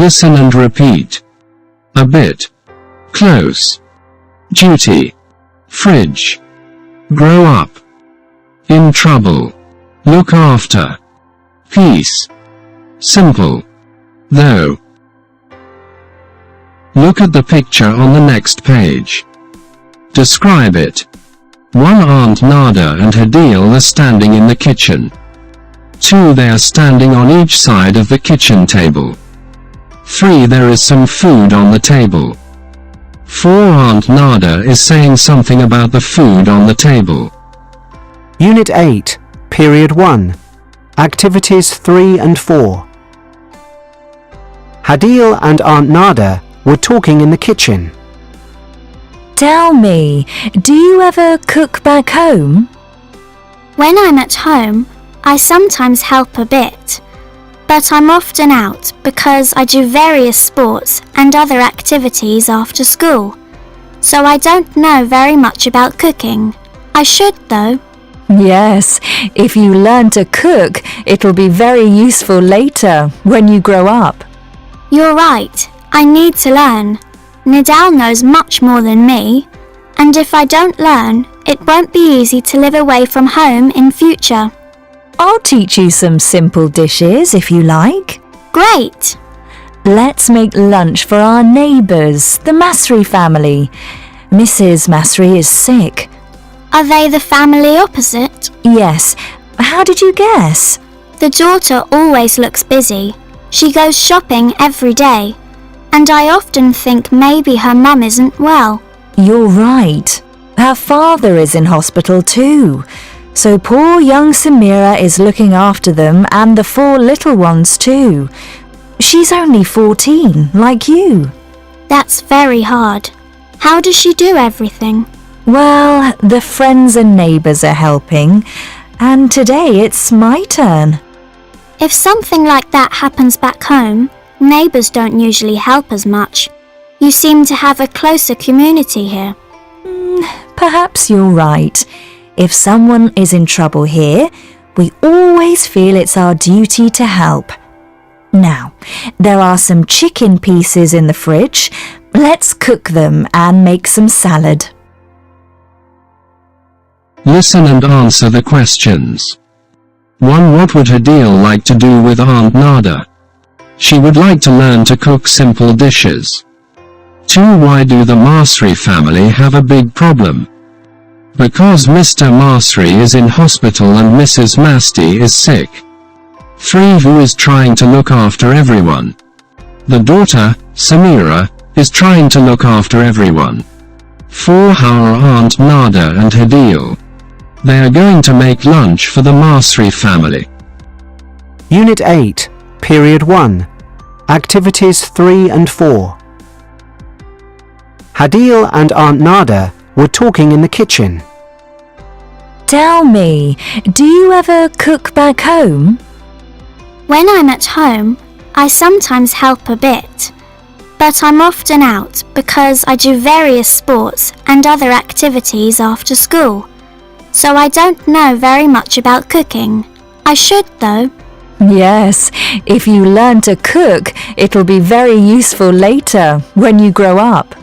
Listen and repeat. A bit. Close. Duty. Fridge. Grow up. In trouble. Look after. Peace. Simple. Though. Look at the picture on the next page. Describe it. 1. Aunt Nada and Hadil are standing in the kitchen. 2. They are standing on each side of the kitchen table. 3. There is some food on the table. 4. Aunt Nada is saying something about the food on the table. Unit 8, Period 1. Activities 3 and 4. Hadil and Aunt Nada were talking in the kitchen. Tell me, do you ever cook back home? When I'm at home, I sometimes help a bit, but I'm often out because I do various sports and other activities after school, so I don't know very much about cooking. I should though. Yes, if you learn to cook, it'll be very useful later, when you grow up. You're right, I need to learn. Nidal knows much more than me, and if I don't learn, it won't be easy to live away from home in future. I'll teach you some simple dishes if you like. Great! Let's make lunch for our neighbours, the Masri family. Mrs. Masri is sick. Are they the family opposite? Yes. How did you guess? The daughter always looks busy. She goes shopping every day, and I often think maybe her mum isn't well. You're right. Her father is in hospital too. So poor young Samira is looking after them and the 4 little ones too. She's only 14, like you. That's very hard. How does she do everything? Well, the friends and neighbours are helping, and today it's my turn. If something like that happens back home, neighbours don't usually help as much. You seem to have a closer community here. Perhaps you're right. If someone is in trouble here, we always feel it's our duty to help. Now, there are some chicken pieces in the fridge. Let's cook them and make some salad. Listen and answer the questions. 1. What would Hadil like to do with Aunt Nada? She would like to learn to cook simple dishes. 2. Why do the Masri family have a big problem? Because Mr. Masri is in hospital and Mrs. Masti is sick. 3. Who is trying to look after everyone? The daughter, Samira, is trying to look after everyone. 4. How are Aunt Nada and Hadil? They are going to make lunch for the Masri family. Unit 8, Period 1. Activities 3 and 4. Hadil and Aunt Nada were talking in the kitchen. Tell me, do you ever cook back home? When I'm at home, I sometimes help a bit, but I'm often out because I do various sports and other activities after school, so I don't know very much about cooking. I should though. Yes, if you learn to cook, it'll be very useful later, when you grow up.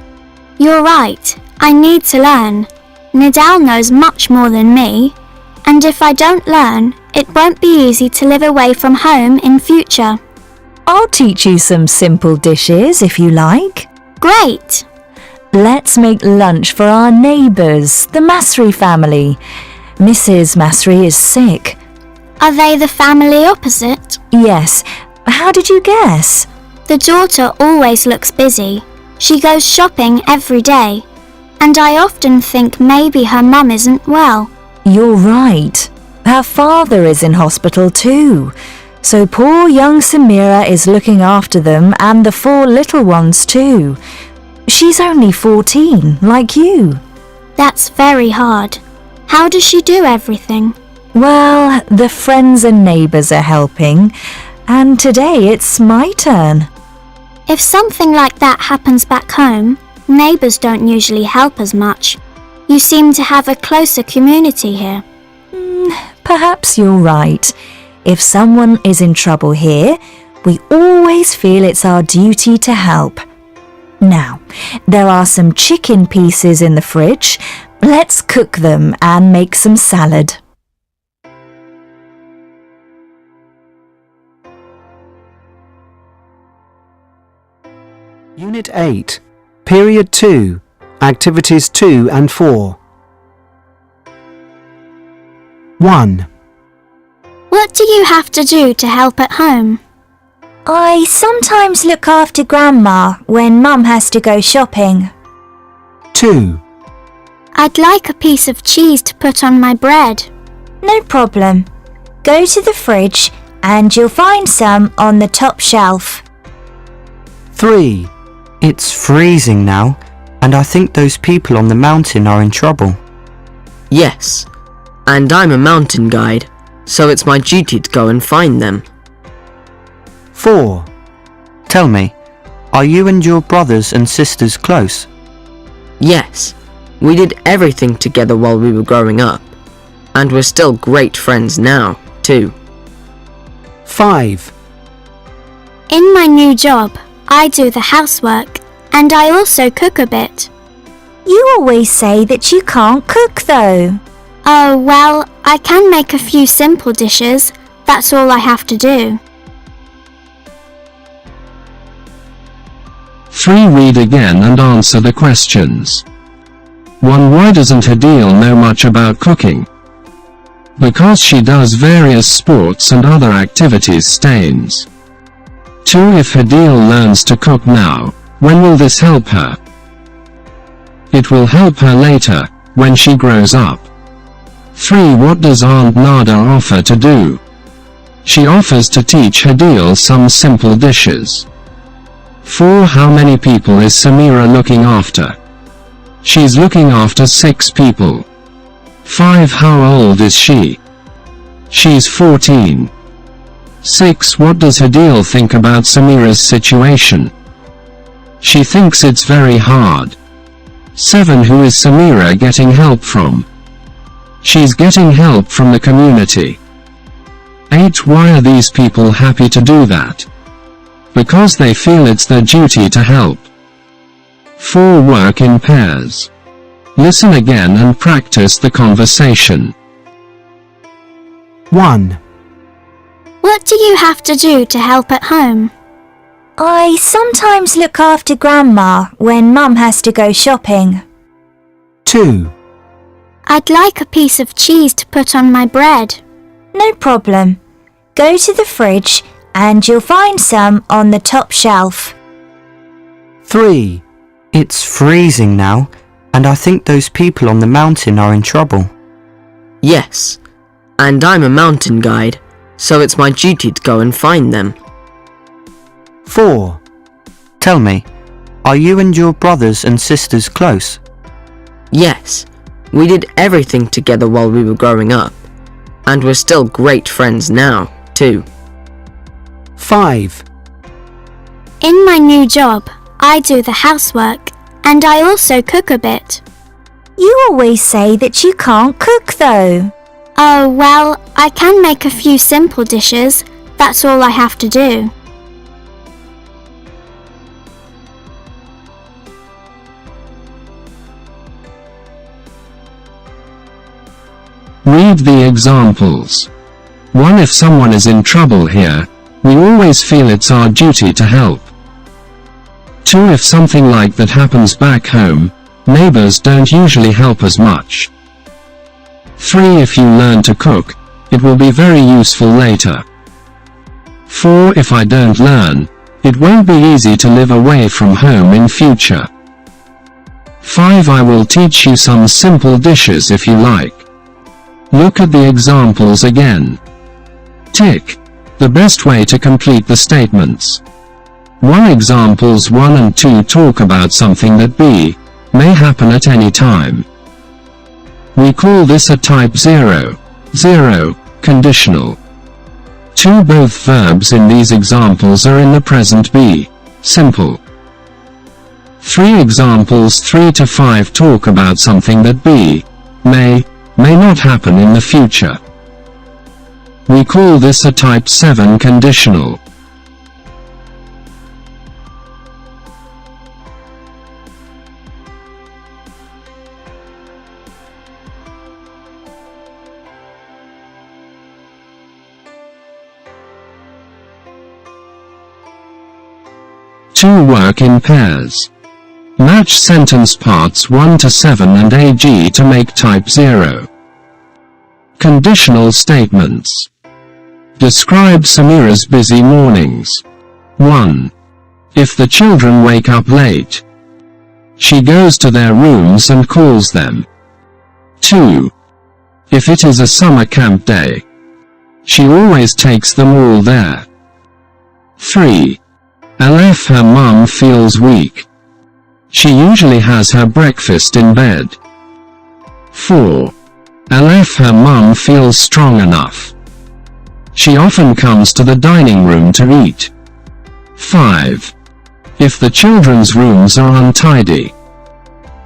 You're right, I need to learn. Nidal knows much more than me, and if I don't learn, it won't be easy to live away from home in future. I'll teach you some simple dishes if you like. Great! Let's make lunch for our neighbours, the Masri family. Mrs. Masri is sick. Are they the family opposite? Yes. How did you guess? The daughter always looks busy. She goes shopping every day, and I often think maybe her mum isn't well. You're right. Her father is in hospital too. So poor young Samira is looking after them and the 4 little ones too. She's only 14, like you. That's very hard. How does she do everything? Well, the friends and neighbours are helping, and today it's my turn. If something like that happens back home, neighbours don't usually help as much. You seem to have a closer community here. Perhaps you're right. If someone is in trouble here, we always feel it's our duty to help. Now, there are some chicken pieces in the fridge. Let's cook them and make some salad. Unit 8, Period 2, Activities 2 and 4. 1. What do you have to do to help at home? I sometimes look after Grandma when Mum has to go shopping. 2. I'd like a piece of cheese to put on my bread. No problem. Go to the fridge and you'll find some on the top shelf. 3. It's freezing now, and I think those people on the mountain are in trouble. Yes, and I'm a mountain guide, so it's my duty to go and find them. 4. Tell me, are you and your brothers and sisters close? Yes, we did everything together while we were growing up, and we're still great friends now, too. 5. In my new job, I do the housework and I also cook a bit. You always say that you can't cook though. Oh, well, I can make a few simple dishes. That's all I have to do. 3. Read again and answer the questions. 1. Why doesn't Hadil know much about cooking? Because she does various sports and other activities stains. 2. If Hadil learns to cook now, when will this help her? It will help her later, when she grows up. 3. What does Aunt Nada offer to do? She offers to teach Hadil some simple dishes. 4. How many people is Samira looking after? She's looking after 6 people. 5. How old is she? She's 14. 6. What does Hadil think about Samira's situation? She thinks it's very hard. 7. Who is Samira getting help from? She's getting help from the community. 8. Why are these people happy to do that? Because they feel it's their duty to help. 4. Work in pairs. Listen again and practice the conversation. 1. What do you have to do to help at home? I sometimes look after Grandma when Mum has to go shopping. 2. I'd like a piece of cheese to put on my bread. No problem. Go to the fridge and you'll find some on the top shelf. 3. It's freezing now, and I think those people on the mountain are in trouble. Yes, and I'm a mountain guide, so it's my duty to go and find them. 4. Tell me, are you and your brothers and sisters close? Yes, we did everything together while we were growing up, and we're still great friends now, too. 5. In my new job, I do the housework and I also cook a bit. You always say that you can't cook though. Oh, well, I can make a few simple dishes. That's all I have to do. Read the examples. 1. If someone is in trouble here, we always feel it's our duty to help. 2. If something like that happens back home, neighbors don't usually help as much. 3. If you learn to cook, it will be very useful later. 4. If I don't learn, it won't be easy to live away from home in future. 5. I will teach you some simple dishes if you like. Look at the examples again. Tick. The best way to complete the statements. 1. Examples 1 and 2 talk about something that may happen at any time. We call this a type 0 conditional. 2. Both verbs in these examples are in the present simple. 3. Examples 3 to 5 talk about something that may not happen in the future. We call this a type 7 conditional. 2 work in pairs. Match sentence parts 1 to 7 and AG to make type 0. Conditional statements. Describe Samira's busy mornings. 1. If the children wake up late, she goes to their rooms and calls them. 2. If it is a summer camp day, she always takes them all there. 3. Aleph, her mum feels weak. She usually has her breakfast in bed. 4. Aleph, her mum feels strong enough. She often comes to the dining room to eat. 5. If the children's rooms are untidy,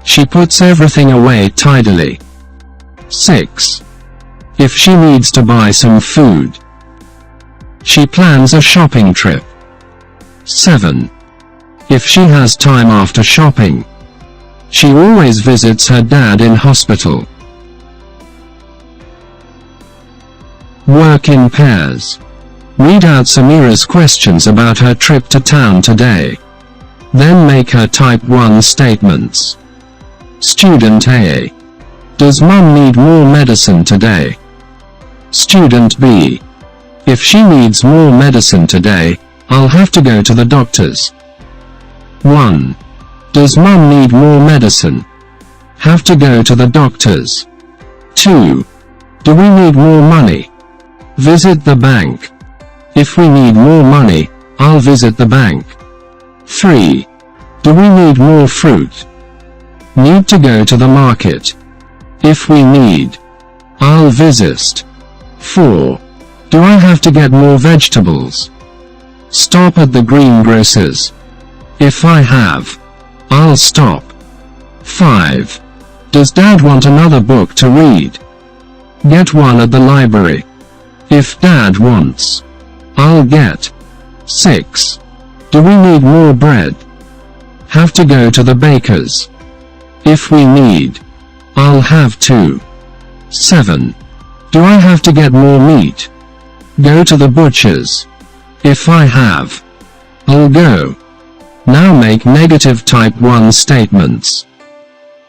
she puts everything away tidily. 6. If she needs to buy some food, she plans a shopping trip. 7. If she has time after shopping, she always visits her dad in hospital. Work in pairs. Read out Samira's questions about her trip to town today. Then make her type 1 statements. Student A. Does Mum need more medicine today? Student B. If she needs more medicine today, I'll have to go to the doctor's. 1. Does Mum need more medicine? Have to go to the doctor's. 2. Do we need more money? Visit the bank. If we need more money, I'll visit the bank. 3. Do we need more fruit? Need to go to the market. If we need, I'll visit. 4. Do I have to get more vegetables? Stop at the greengrocer's. If I have, I'll stop. 5. Does Dad want another book to read? Get one at the library. If Dad wants, I'll get. 6. Do we need more bread? Have to go to the baker's. If we need, I'll have to. 7. Do I have to get more meat? Go to the butcher's. If I have, I'll go. Now make negative type 1 statements.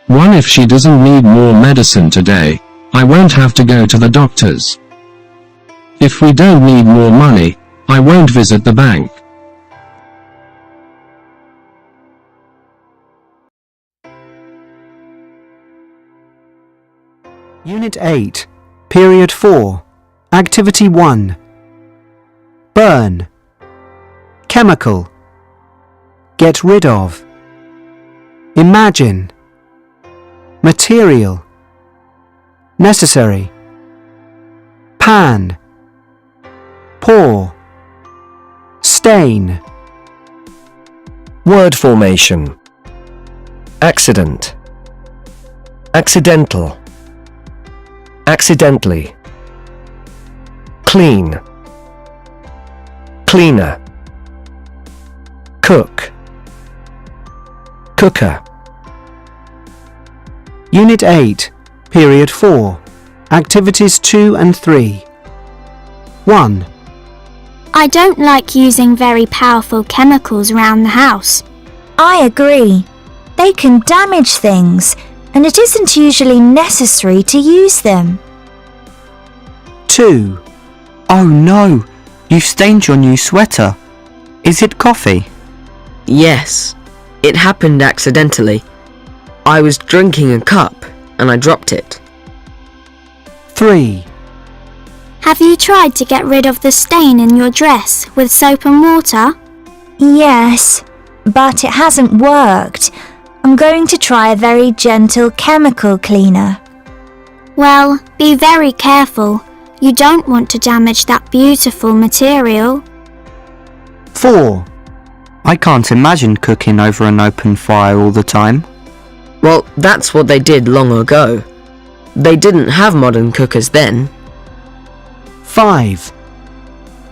1. If she doesn't need more medicine today, I won't have to go to the doctor's. If we don't need more money, I won't visit the bank. Unit 8, Period 4, Activity 1. Burn. Chemical. Get rid of. Imagine. Material. Necessary. Pan. Pour. Stain. Word formation. Accident. Accidental. Accidentally. Clean. Cleaner. Cook. Cooker. Unit 8, Period 4, Activities 2 and 3. 1. I don't like using very powerful chemicals around the house. I agree. They can damage things, and it isn't usually necessary to use them. 2. Oh no, you've stained your new sweater. Is it coffee? Yes, it happened accidentally. I was drinking a cup and I dropped it. 3. Have you tried to get rid of the stain in your dress with soap and water? Yes, but it hasn't worked. I'm going to try a very gentle chemical cleaner. Well, be very careful. You don't want to damage that beautiful material. 4. I can't imagine cooking over an open fire all the time. Well, that's what they did long ago. They didn't have modern cookers then. 5.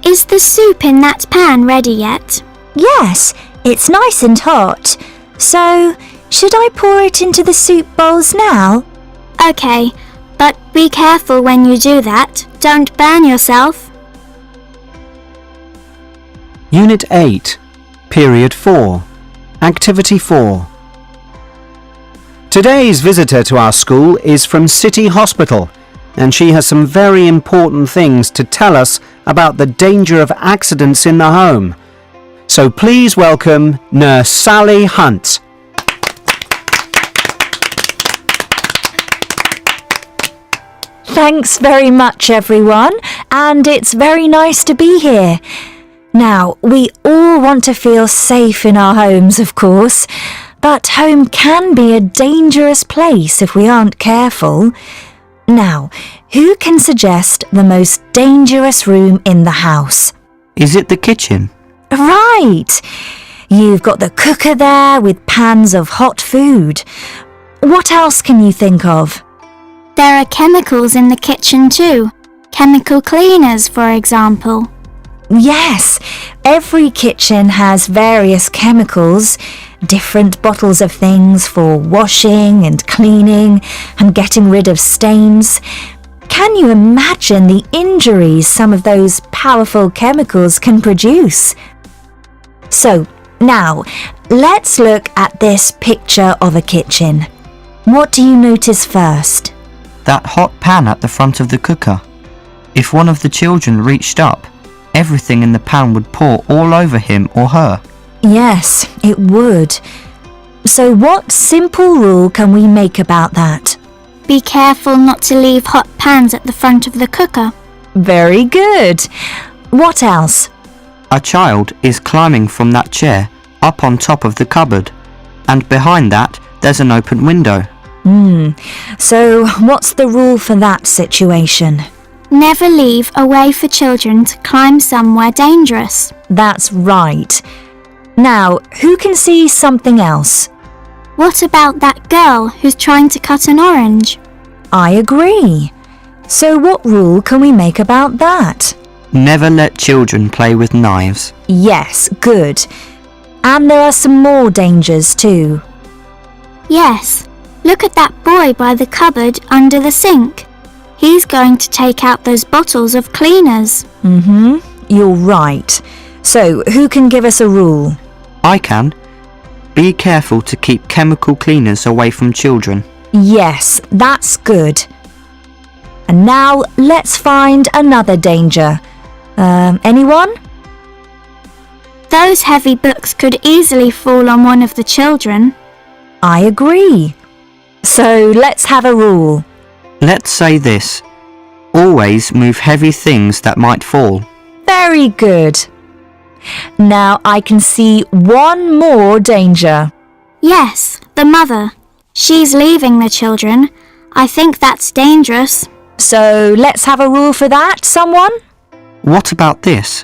Is the soup in that pan ready yet? Yes, it's nice and hot. So, should I pour it into the soup bowls now? Okay, but be careful when you do that. Don't burn yourself. Unit 8, Period 4. Activity 4. Today's visitor to our school is from City Hospital, and she has some very important things to tell us about the danger of accidents in the home. So please welcome Nurse Sally Hunt. Thanks very much, everyone, and it's very nice to be here. Now, we all want to feel safe in our homes, of course, but home can be a dangerous place if we aren't careful. Now, who can suggest the most dangerous room in the house? Is it the kitchen? Right! You've got the cooker there with pans of hot food. What else can you think of? There are chemicals in the kitchen too. Chemical cleaners, for example. Yes, every kitchen has various chemicals, different bottles of things for washing and cleaning and getting rid of stains. Can you imagine the injuries some of those powerful chemicals can produce? So, now, let's look at this picture of a kitchen. What do you notice first? That hot pan at the front of the cooker. If one of the children reached up, everything in the pan would pour all over him or her. Yes, it would. So what simple rule can we make about that? Be careful not to leave hot pans at the front of the cooker. Very good. What else? A child is climbing from that chair up on top of the cupboard, and behind that there's an open window. So what's the rule for that situation? Never leave a way for children to climb somewhere dangerous. That's right. Now, who can see something else? What about that girl who's trying to cut an orange? I agree. So what rule can we make about that? Never let children play with knives. Yes, good. And there are some more dangers too. Yes, look at that boy by the cupboard under the sink. He's going to take out those bottles of cleaners. You're right. So, who can give us a rule? I can. Be careful to keep chemical cleaners away from children. Yes, that's good. And now, let's find another danger. Anyone? Those heavy books could easily fall on one of the children. I agree. So, let's have a rule. Let's say this. Always move heavy things that might fall. Very good. Now I can see one more danger. Yes, the mother. She's leaving the children. I think that's dangerous. So let's have a rule for that, someone? What about this?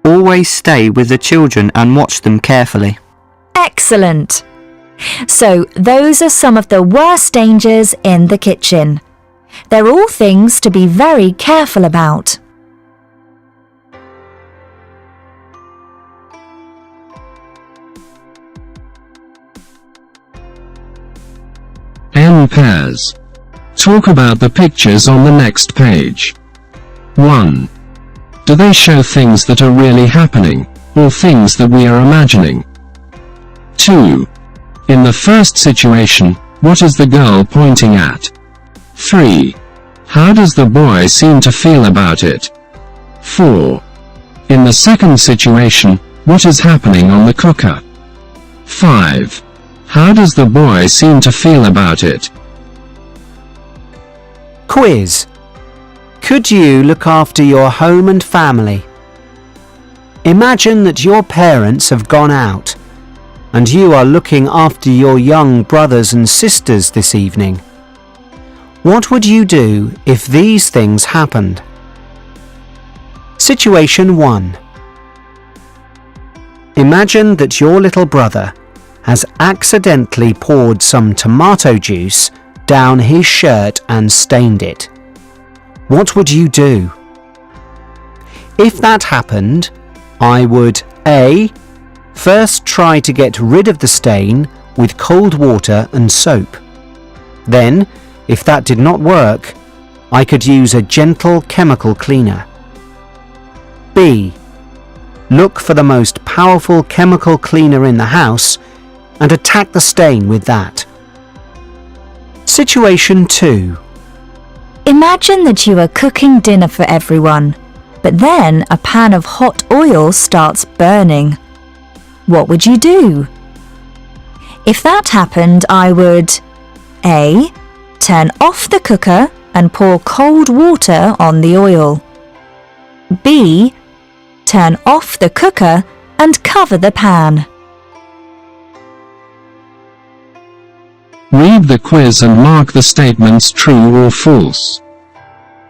Always stay with the children and watch them carefully. Excellent. So those are some of the worst dangers in the kitchen. They're all things to be very careful about. N pairs. Talk about the pictures on the next page. 1. Do they show things that are really happening, or things that we are imagining? 2. In the first situation, what is the girl pointing at? 3. How does the boy seem to feel about it? 4. In the second situation, what is happening on the cooker? 5. How does the boy seem to feel about it? Quiz. Could you look after your home and family? Imagine that your parents have gone out and you are looking after your young brothers and sisters this evening. What would you do if these things happened? Situation 1. Imagine that your little brother has accidentally poured some tomato juice down his shirt and stained it. What would you do? If that happened, I would A. First try to get rid of the stain with cold water and soap. Then, if that did not work, I could use a gentle chemical cleaner. B. look for the most powerful chemical cleaner in the house and attack the stain with that. Situation 2. Imagine that you are cooking dinner for everyone, but then a pan of hot oil starts burning. What would you do? If that happened, I would A. Turn off the cooker and pour cold water on the oil. B. Turn off the cooker and cover the pan. Read the quiz and mark the statements true or false.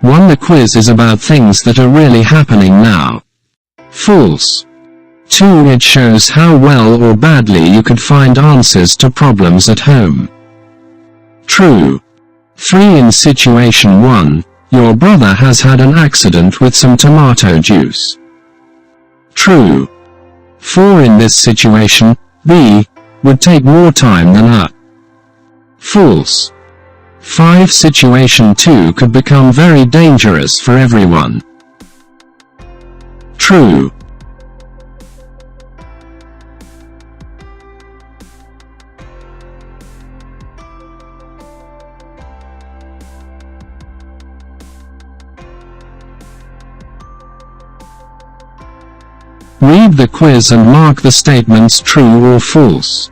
1. The quiz is about things that are really happening now. False. 2. It shows how well or badly you could find answers to problems at home. True. 3. In situation 1, your brother has had an accident with some tomato juice. True. 4. In this situation, B would take more time than A. False. 5. Situation 2 could become very dangerous for everyone. True. Read the quiz and mark the statements true or false.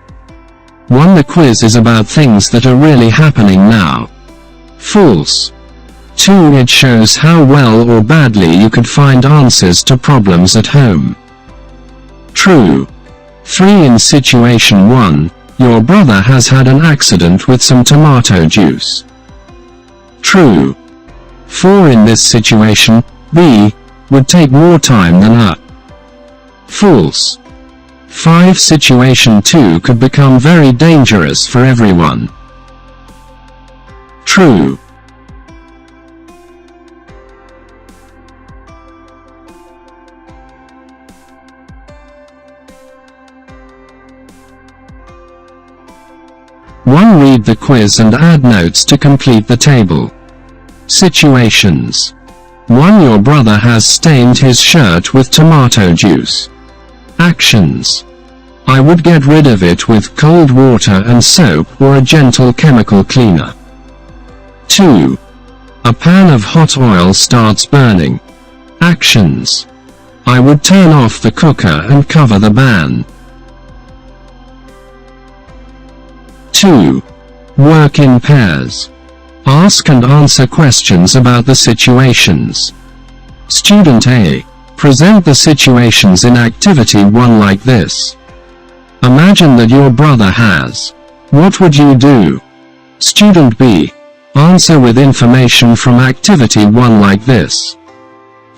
1. The quiz is about things that are really happening now. False. 2. It shows how well or badly you could find answers to problems at home. True. 3. In situation 1, your brother has had an accident with some tomato juice. True. 4. In this situation, B would take more time than A. False. 5. Situation 2 could become very dangerous for everyone. True. Read the quiz and add notes to complete the table. Situations. 1. Your brother has stained his shirt with tomato juice. Actions. I would get rid of it with cold water and soap or a gentle chemical cleaner. 2. A pan of hot oil starts burning. Actions. I would turn off the cooker and cover the pan. 2. Work in pairs. Ask and answer questions about the situations. Student A. Present the situations in activity 1 like this. Imagine that your brother has. What would you do? Student B. Answer with information from activity 1 like this.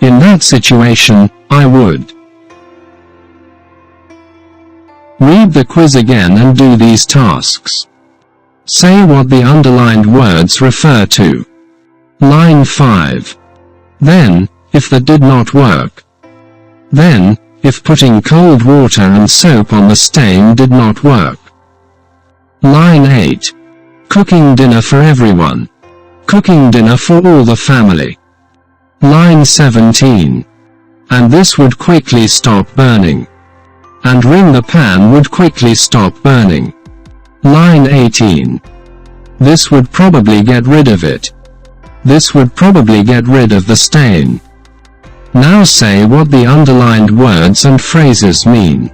In that situation, I would. Read the quiz again and do these tasks. Say what the underlined words refer to. Line 5. Then, if that did not work. Then, if putting cold water and soap on the stain did not work. Line 8. Cooking dinner for everyone. Cooking dinner for all the family. Line 17. And this would quickly stop burning. And wring the pan would quickly stop burning. Line 18. This would probably get rid of it. This would probably get rid of the stain. Now say what the underlined words and phrases mean.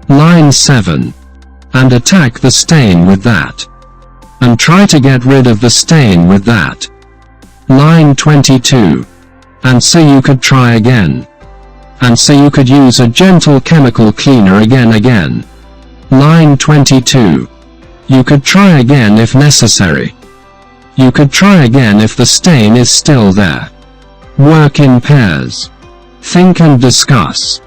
Line 7. And attack the stain with that. And try to get rid of the stain with that. Line 22. And so you could try again. And so you could use a gentle chemical cleaner again. Line 22. You could try again if necessary. You could try again if the stain is still there. Work in pairs. Think and discuss.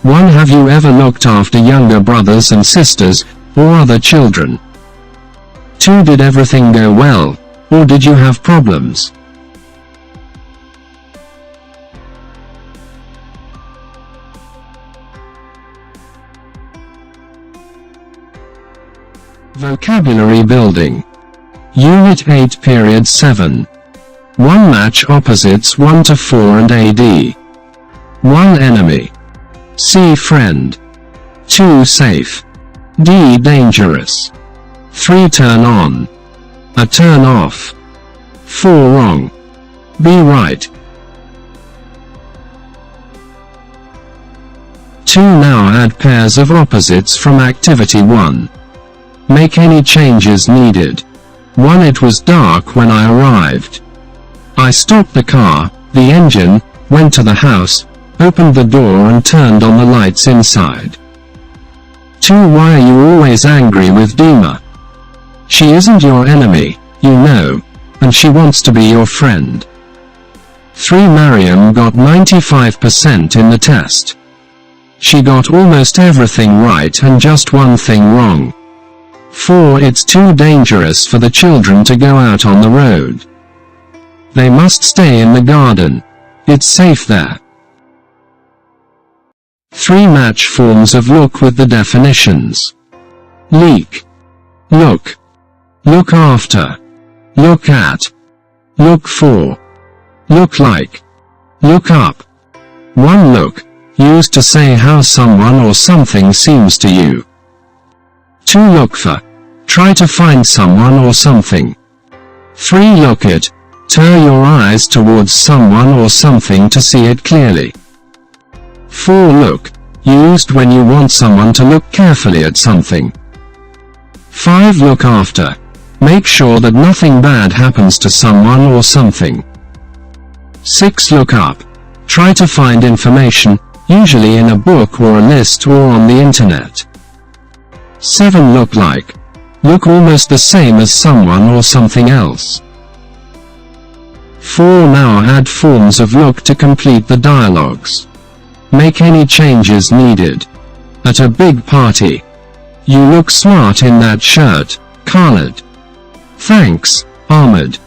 1. Have you ever looked after younger brothers and sisters, or other children? 2. Did everything go well, or did you have problems? Vocabulary building. Unit 8 Period 7. 1. Match opposites 1 to 4 and AD. 1. Enemy. C. Friend. 2. Safe. D. Dangerous. 3. Turn on. A. Turn off. 4. Wrong. B. Right. 2. Now add pairs of opposites from activity 1. Make any changes needed. 1. It was dark when I arrived. I stopped the car, the engine, went to the house, opened the door and turned on the lights inside. 2. Why are you always angry with Dima? She isn't your enemy, you know, and she wants to be your friend. 3. Mariam got 95% in the test. She got almost everything right and just one thing wrong. 4. It's too dangerous for the children to go out on the road. They must stay in the garden. It's safe there. 3. Match forms of look with the definitions. Leak. Look. Look after. Look at. Look for. Look like. Look up. 1. Look. Used to say how someone or something seems to you. 2. Look for. Try to find someone or something. 3. Look at. Turn your eyes towards someone or something to see it clearly. 4. Look. Used when you want someone to look carefully at something. 5. Look after. Make sure that nothing bad happens to someone or something. 6. Look up. Try to find information, usually in a book or a list or on the internet. 7. Look like. Look almost the same as someone or something else. 4. Now add forms of look to complete the dialogues. Make any changes needed. At a big party. You look smart in that shirt, Khaled. Thanks, Ahmed.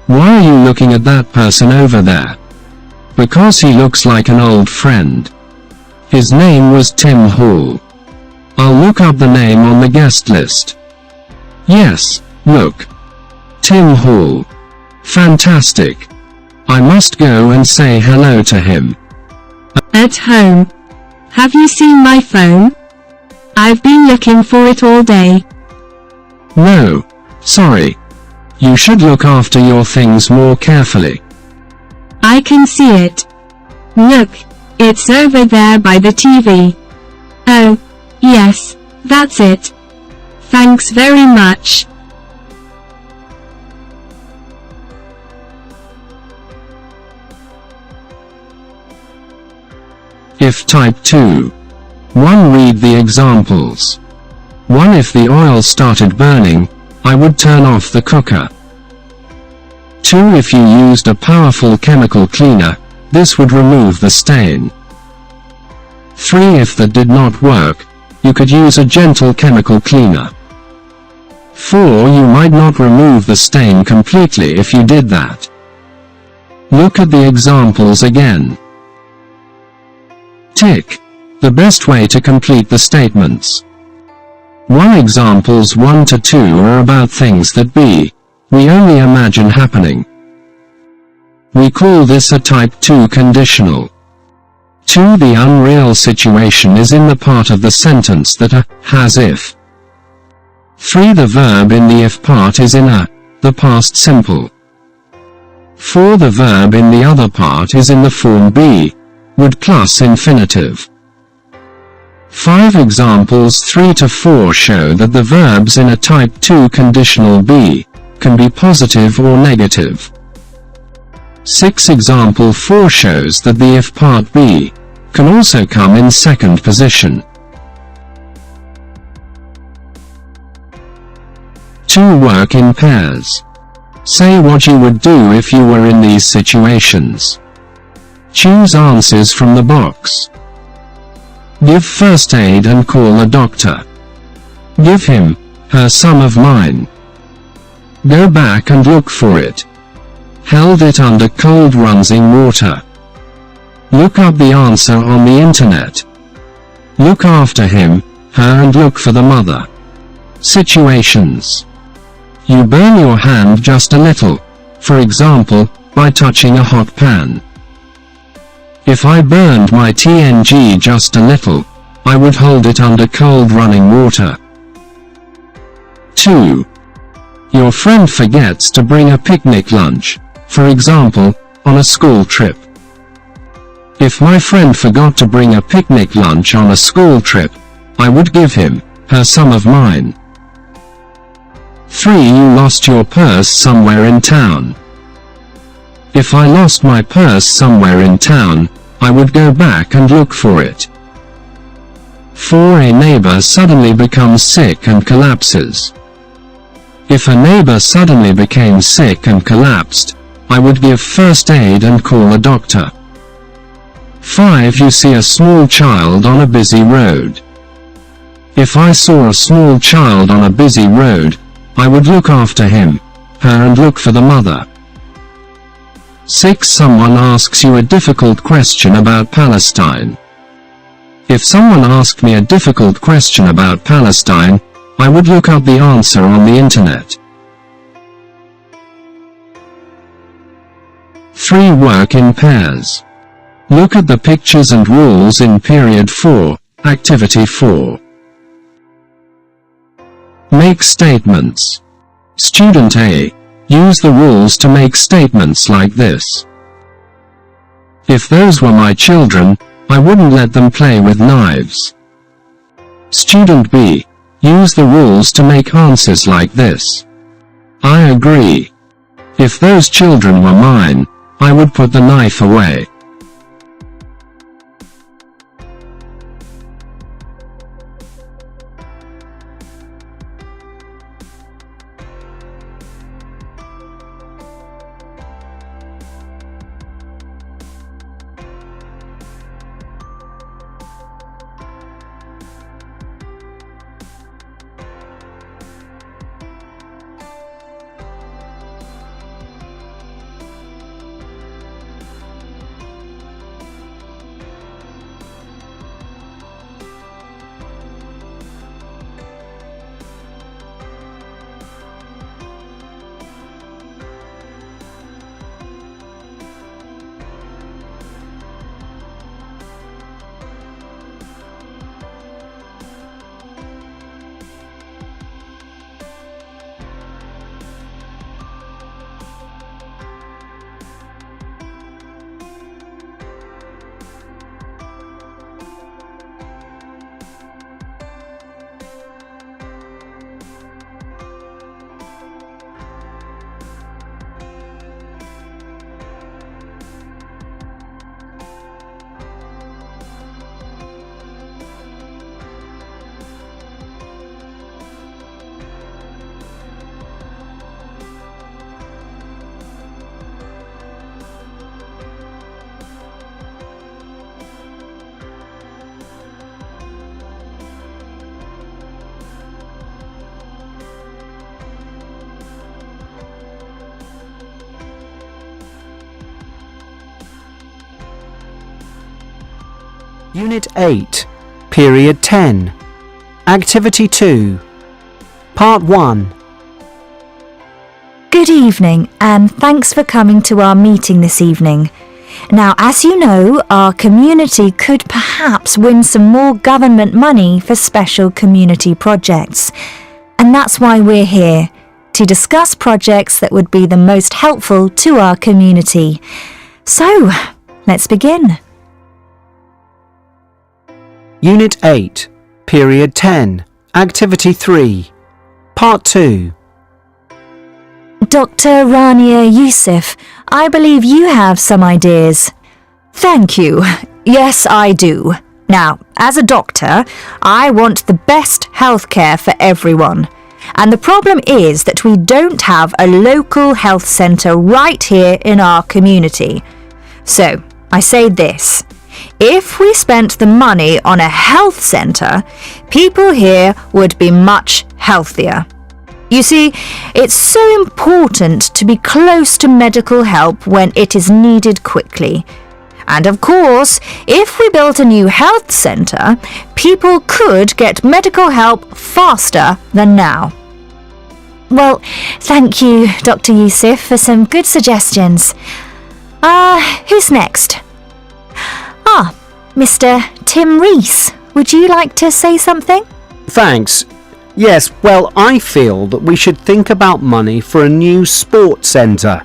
Why are you looking at that person over there? Because he looks like an old friend. His name was Tim Hall. I'll look up the name on the guest list. Yes, look. Tim Hall. Fantastic. I must go and say hello to him. At home. Have you seen my phone? I've been looking for it all day. No, sorry. You should look after your things more carefully. I can see it. Look, it's over there by the TV. Oh, yes, that's it. Thanks very much. If type 2. 1. Read the examples. 1. If the oil started burning, I would turn off the cooker. 2. If you used a powerful chemical cleaner, this would remove the stain. 3. If that did not work, you could use a gentle chemical cleaner. 4. You might not remove the stain completely if you did that. Look at the examples again. Tick. The best way to complete the statements. 1. Examples 1 to 2 are about things that we only imagine happening. We call this a type 2 conditional. 2. The unreal situation is in the part of the sentence that has if. 3. The verb in the if part is in the past simple. 4. The verb in the other part is in the form be, would plus infinitive. 5. Examples 3 to 4 show that the verbs in a type 2 conditional be can be positive or negative. 6. Example 4 shows that the if part be can also come in second position. 2. Work in pairs. Say what you would do if you were in these situations. Choose answers from the box. Give first aid and call a doctor. Give him, her some of mine. Go back and look for it. Held it under cold running water. Look up the answer on the internet. Look after him, her and look for the mother. Situations. You burn your hand just a little, for example, by touching a hot pan. If I burned my TNG just a little, I would hold it under cold running water. 2. Your friend forgets to bring a picnic lunch, for example, on a school trip. If my friend forgot to bring a picnic lunch on a school trip, I would give her some of mine. 3. You lost your purse somewhere in town. If I lost my purse somewhere in town, I would go back and look for it. 4. A neighbor suddenly becomes sick and collapses. If a neighbor suddenly became sick and collapsed, I would give first aid and call a doctor. 5. You see a small child on a busy road. If I saw a small child on a busy road, I would look after her and look for the mother. 6. Someone asks you a difficult question about Palestine. If someone asked me a difficult question about Palestine, I would look up the answer on the internet. 3. Work in pairs. Look at the pictures and rules in Period 4, Activity 4. Make statements. Student A. Use the rules to make statements like this. If those were my children, I wouldn't let them play with knives. Student B. Use the rules to make answers like this. I agree. If those children were mine, I would put the knife away. Unit 8, Period 10, Activity 2, Part 1. Good evening, and thanks for coming to our meeting this evening. Now, as you know, our community could perhaps win some more government money for special community projects. And that's why we're here, to discuss projects that would be the most helpful to our community. So, let's begin. Unit 8, Period 10, Activity 3, Part 2. Dr. Rania Yusuf, I believe you have some ideas. Thank you. Yes, I do. Now, as a doctor, I want the best healthcare for everyone. And the problem is that we don't have a local health centre right here in our community. So, I say this. If we spent the money on a health centre, people here would be much healthier. You see, it's so important to be close to medical help when it is needed quickly. And of course, if we built a new health centre, people could get medical help faster than now. Well, thank you, Dr. Yusuf, for some good suggestions. Who's next? Mr. Tim Rees, would you like to say something? Thanks. Yes, well, I feel that we should think about money for a new sports centre.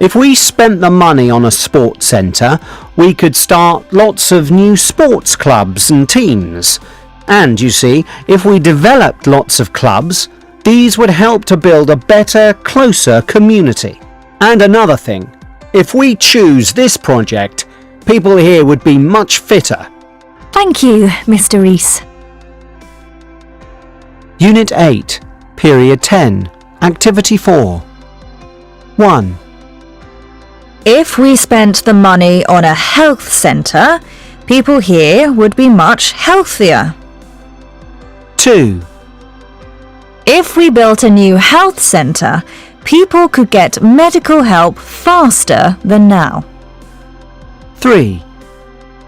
If we spent the money on a sports centre, we could start lots of new sports clubs and teams. And, you see, if we developed lots of clubs, these would help to build a better, closer community. And another thing, if we choose this project, people here would be much fitter. Thank you, Mr. Rees. Unit 8, Period 10, Activity 4. 1. If we spent the money on a health centre, people here would be much healthier. 2. If we built a new health centre, people could get medical help faster than now. 3.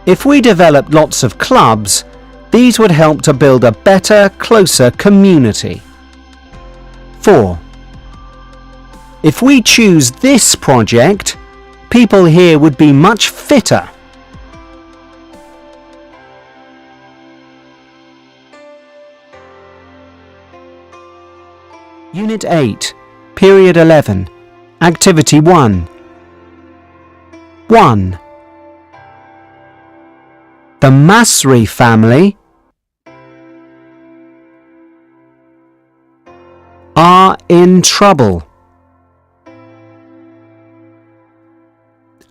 If we developed lots of clubs, these would help to build a better, closer community. 4. If we choose this project, people here would be much fitter. Unit 8, Period 11, Activity 1. 1. The Masri family are in trouble,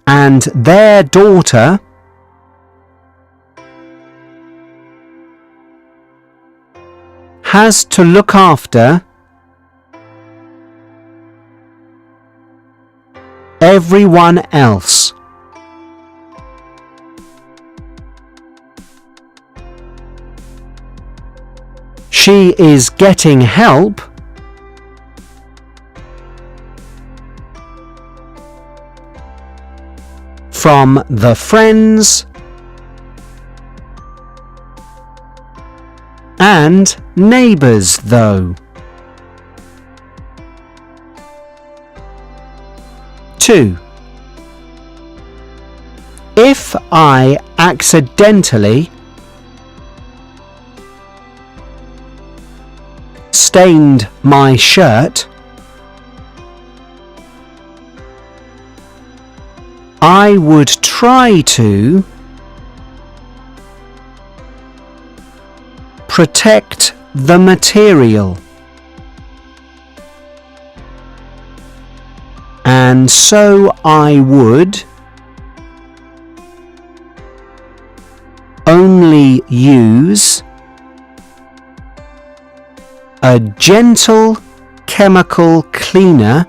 and their daughter has to look after everyone else. She is getting help from the friends and neighbours, though. 2. If I accidentally stained my shirt, I would try to protect the material, and so I would only use a gentle chemical cleaner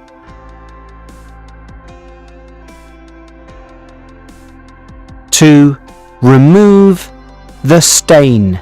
to remove the stain.